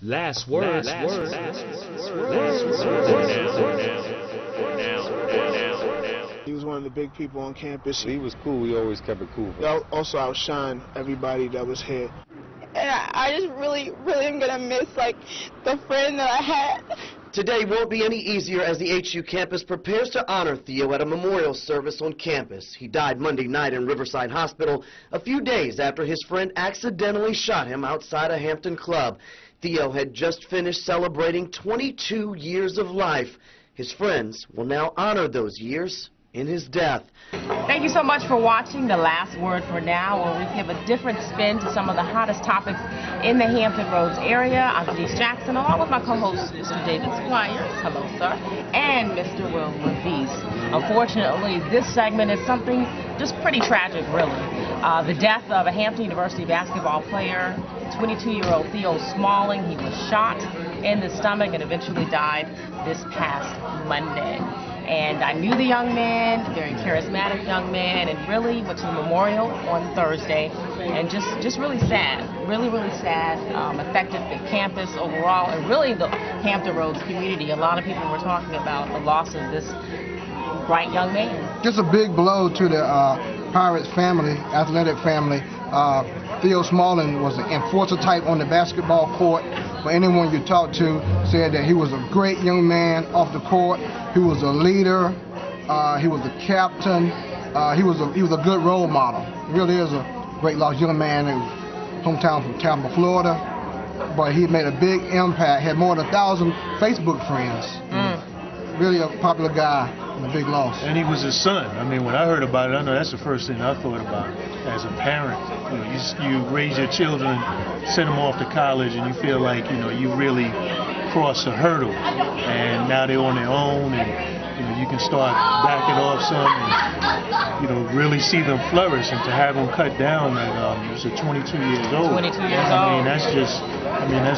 Last word. He was one of the big people on campus. He was cool. He always kept it cool. He also outshined everybody that was here. And I just really am going to miss, the friend that I had. Today won't be any easier as the HU campus prepares to honor Theo at a memorial service on campus. He died Monday night in Riverside Hospital a few days after his friend accidentally shot him outside a Hampton club. Theo had just finished celebrating 22 years of life. His friends will now honor those years in his death. Thank you so much for watching The Last Word for Now, where we give a different spin to some of the hottest topics in the Hampton Roads area. I'm Denise Jackson, along with my co-host, Mr. David Squires. Hello, sir. And Mr. Will Levis. Unfortunately, this segment is something just pretty tragic, really. The death of a Hampton University basketball player, 22-year-old Theo Smalling. He was shot in the stomach and eventually died this past Monday. And I knew the young man, a very charismatic young man, and really went to the memorial on Thursday. And just really sad, really sad, affected the campus overall, and really the Hampton Roads community. A lot of people were talking about the loss of this bright young man. Just a big blow to the Pirates family, athletic family. Theo Smalling was an enforcer type on the basketball court. But anyone you talked to said that he was a great young man off the court. He was a leader. He was a captain. He was a good role model. He really is a great lost young man. Hometown from Tampa, Florida. But he made a big impact. Had more than 1,000 Facebook friends. Really a popular guy and a big loss. And he was his son. I mean, when I heard about it, I know that's the first thing I thought about as a parent. You raise your children, send them off to college, and you feel like, you really crossed a hurdle. And now they're on their own, and, you can start backing off some and, really see them flourish. And to have them cut down at, was 22 years old. 22 years old. I mean, that's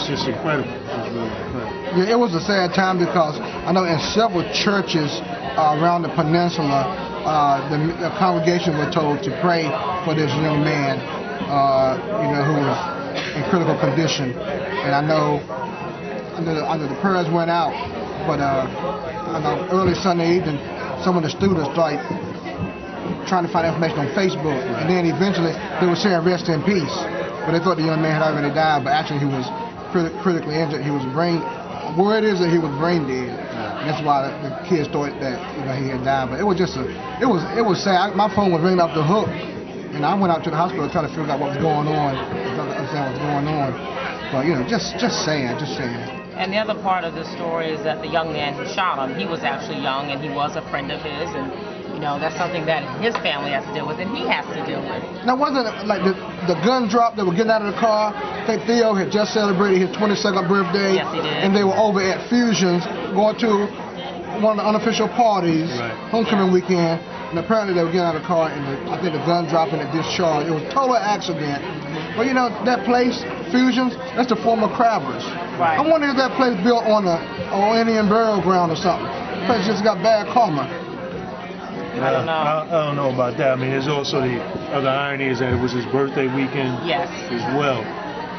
just incredible. It's really incredible. Yeah, it was a sad time because I know in several churches around the peninsula, the congregation were told to pray for this young man, who was in critical condition. And I know the prayers went out, but I know early Sunday evening, some of the students started trying to find information on Facebook, and then eventually they were saying rest in peace. But they thought the young man had already died, but actually he was critically injured. He was word is that he was brain dead. And that's why the kids thought that he had died. But it was just it was sad. My phone was ringing off the hook, and I went out to the hospital trying to figure out what was going on, understand what was going on. But just sad. And the other part of the story is that the young man who shot him, he was actually young, and he was a friend of his, and that's something that his family has to deal with, and he has to deal with. Now, wasn't it like the gun drop, they were getting out of the car? I think Theo had just celebrated his 22nd birthday. Yes, he did. And they were over at Fusions going to one of the unofficial parties, homecoming weekend, and apparently they were getting out of the car, and I think the gun dropped and it discharged. It was a total accident. But that place, Fusions, that's the former Crabbers. Right. I wonder if that place built on an Indian burial ground or something. The place just got bad karma. I don't know. I don't know about that. I mean, there's also the other irony is that it was his birthday weekend as well.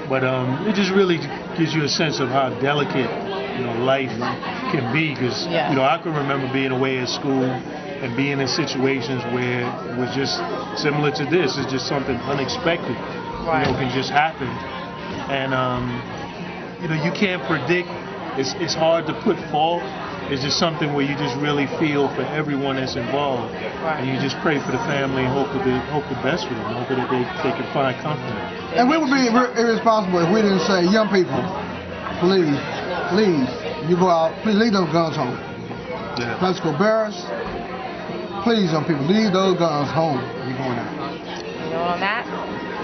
But it just really gives you a sense of how delicate, life can be. Because, I can remember being away at school and being in situations where it was just similar to this. It's just something unexpected, can just happen. And, you can't predict. It's hard to put fault. It's just something where you just really feel for everyone that's involved, and you just pray for the family and hope the best for them, hope that they can find comfort. And we would be irresponsible if we didn't say, young people, please, you go out, please leave those guns home. Yeah. Physical bearers, please, young people, leave those guns home. You're going out. On that,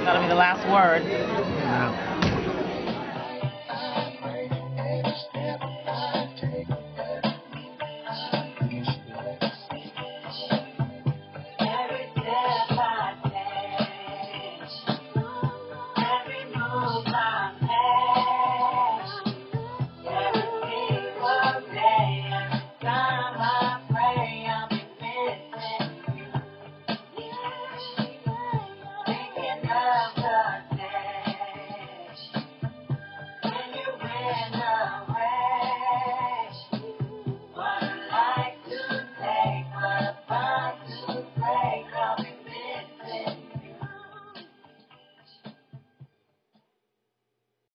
that'll be the last word. Yeah.